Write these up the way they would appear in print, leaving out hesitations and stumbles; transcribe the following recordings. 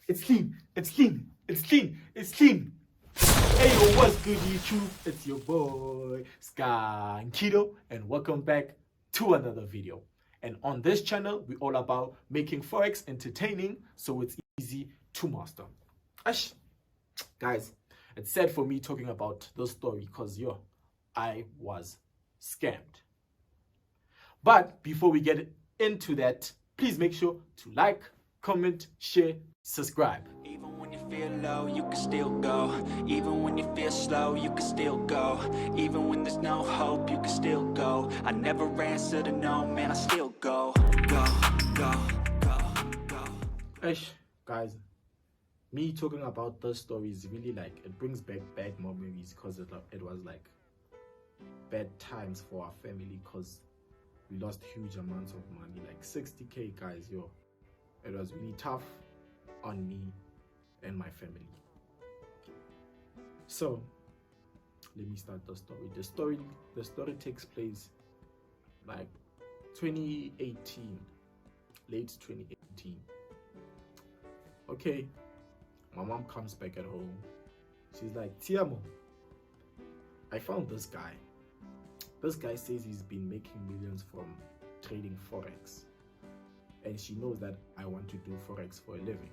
It's clean. It's clean. It's clean. It's clean. Hey, yo, what's good, YouTube? It's your boy, Skankido, and welcome back to another video. And on this channel, we're all about making Forex entertaining so it's easy to master. Ash, guys, it's sad for me talking about this story because, I was scammed. But before we get into that, please make sure to like, comment, share, subscribe. Even when you feel low, you can still go. Even when you feel slow, you can still go. Even when there's no hope, you can still go. I never answer to no, man, I still go. Go, go, go, go. Ish, guys, me talking about this story is really like, it brings back bad memories because it was like bad times for our family because we lost huge amounts of money, like 60k, guys. It was really tough on me and my family. So let me start the story. The story takes place like 2018, late 2018. Okay, my mom comes back at home. She's like, Tiamo, I found this guy. This guy says he's been making millions from trading Forex. And she knows that I want to do Forex for a living.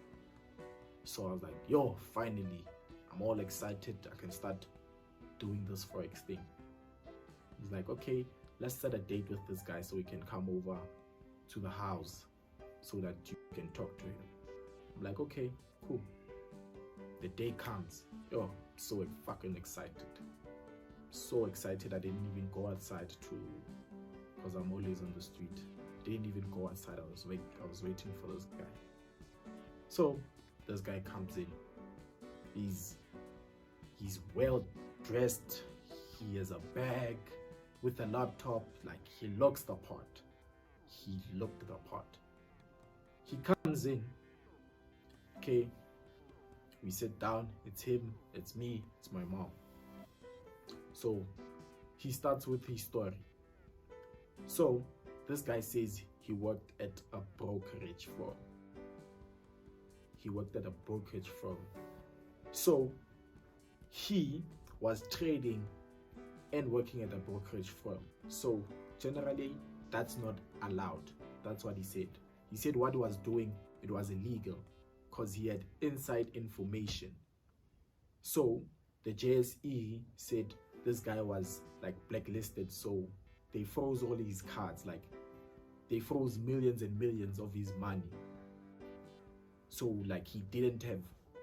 So I was like, yo, finally, I'm all excited. I can start doing this Forex thing. He's like, okay, let's set a date with this guy so he can come over to the house so that you can talk to him. I'm like, okay, cool. The day comes. Yo, I'm so fucking excited. So excited I didn't even go outside because I'm always on the street. Didn't even go outside. I was waiting for this guy. So this guy comes in. He's well dressed. He has a bag with a laptop. Like, he looks the part. He looked the part. He comes in. Okay. We sit down. It's him. It's me. It's my mom. So he starts with his story. So this guy says he worked at a brokerage firm. So he was trading and working at a brokerage firm. So generally, that's not allowed. That's what he said. He said what he was doing, it was illegal because he had inside information. So the JSE said this guy was like blacklisted, so they froze all his cards. Like, they froze millions and millions of his money. So like, he didn't have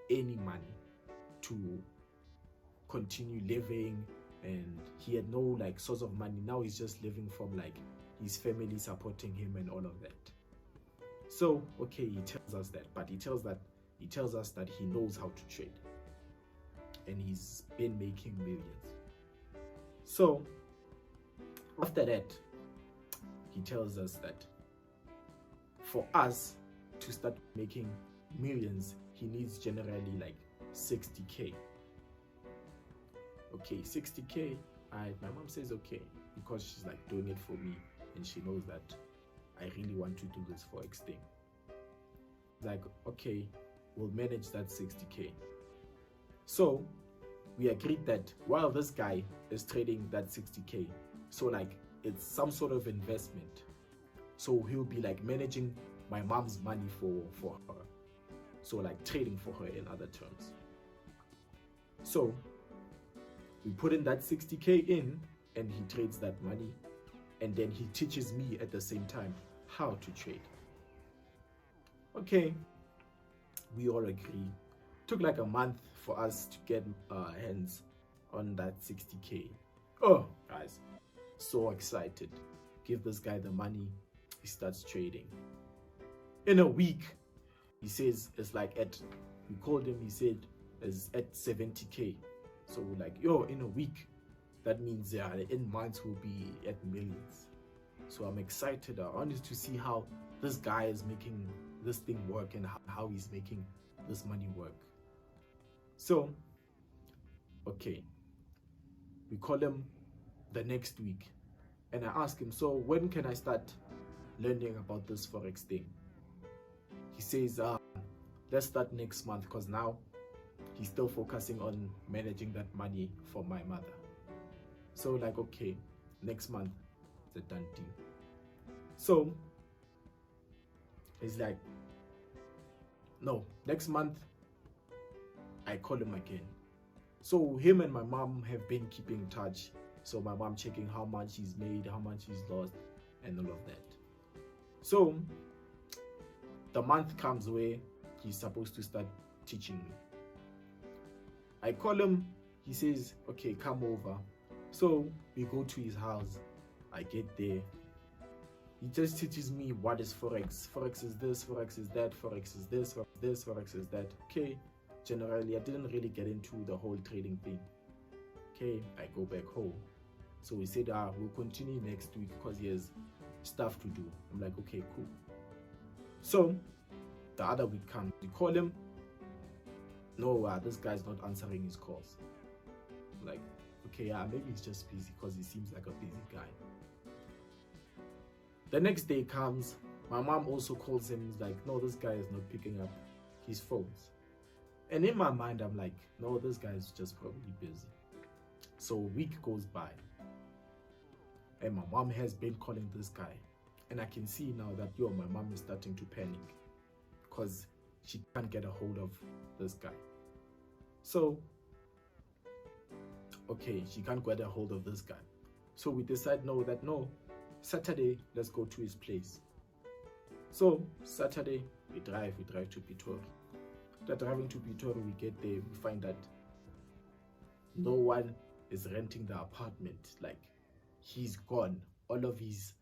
any money to continue living, and he had no like source of money. Now he's just living from like his family supporting him and all of that. So okay, he tells us that, but he tells us that he knows how to trade and he's been making millions. So after that, he tells us that for us to start making millions, he needs generally like 60k. Okay, 60k. My mom says okay, because she's like doing it for me and she knows that I really want to do this Forex thing. Like, okay, we'll manage that 60k. So we agreed that while this guy is trading that 60k, so like, it's some sort of investment. So he'll be like managing my mom's money for her. So like trading for her in other terms. So we put in that 60k in and he trades that money. And then he teaches me at the same time how to trade. Okay, we all agree. Took like a month for us to get our hands on that 60k. Oh, guys, so excited. Give this guy the money. He starts trading. In a week, he says it's like we called him, he said it's at 70k. So we're like, yo, in a week, that means in months we'll be at millions. So I'm excited. I wanted to see how this guy is making this thing work and how he's making this money work. So, okay, we call him the next week and I ask him, so when can I start learning about this Forex thing? He says, let's start next month, because now he's still focusing on managing that money for my mother. So like, okay, next month it's a done deal. So he's like, no, next month I call him again. So him and my mom have been keeping in touch. So my mom checking how much he's made, how much he's lost, and all of that. So the month comes where he's supposed to start teaching me. I call him, he says, okay, come over. So we go to his house. I get there. He just teaches me what is forex. Forex is this, forex is that, forex is this, forex is this, forex is that. Okay, generally I didn't really get into the whole trading thing. Okay, I go back home. So he said, we'll continue next week because he has stuff to do. I'm like, okay, cool. So the other week comes, we call him. No, this guy's not answering his calls. I'm like, okay, yeah, maybe he's just busy because he seems like a busy guy. The next day comes, my mom also calls him. He's like, no, this guy is not picking up his phones. And in my mind, I'm like, no, this guy is just probably busy. So a week goes by. And my mom has been calling this guy. And I can see now that, my mom is starting to panic. Because she can't get a hold of this guy. So, okay, she can't get a hold of this guy. So we decide, no, Saturday, let's go to his place. So Saturday, we drive to Pitori. After driving to Pitori, we get there, we find that no one is renting the apartment. Like, he's gone. All of his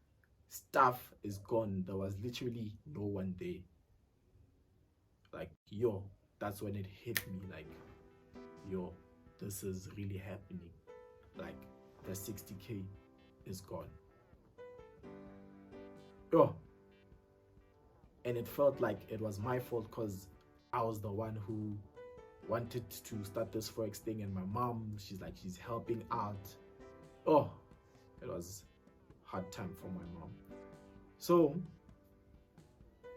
stuff is gone. There was literally no one there. Like, that's when it hit me, like, this is really happening. Like, the 60K is gone. And it felt like it was my fault because I was the one who wanted to start this forex thing, and my mom, she's helping out. It was hard time for my mom. So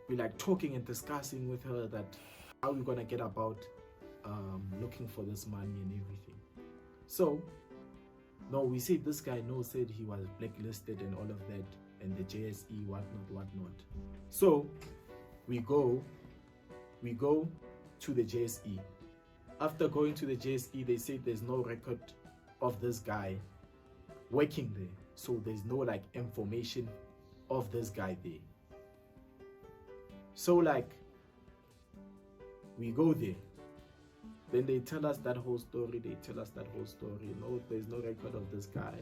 we talking and discussing with her that how we're gonna get about looking for this money and everything. So no, we said this guy said he was blacklisted and all of that, and the JSE, whatnot. So we go to the JSE. After going to the JSE, they say there's no record of this guy working there. So there's no information of this guy there. So we go there. Then they tell us that whole story. No, there's no record of this guy.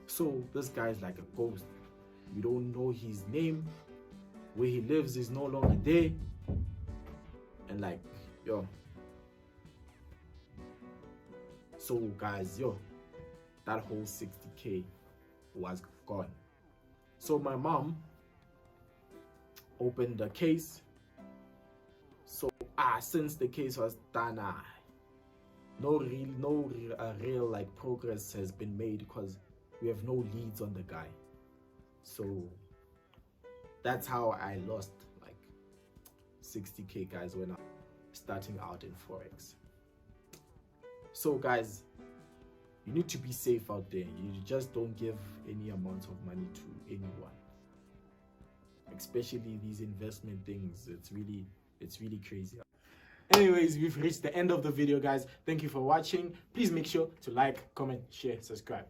So this guy is like a ghost. We don't know his name. Where he lives is no longer there. And so guys, that whole 60K was gone. So my mom opened the case. So since the case was done, no real progress has been made because we have no leads on the guy. So that's how I lost 60K, guys, when I'm starting out in forex. So guys, you need to be safe out there. You just don't give any amount of money to anyone, especially these investment things. It's really crazy. Anyways, we've reached the end of the video, guys. Thank you for watching. Please make sure to like, comment, share, subscribe.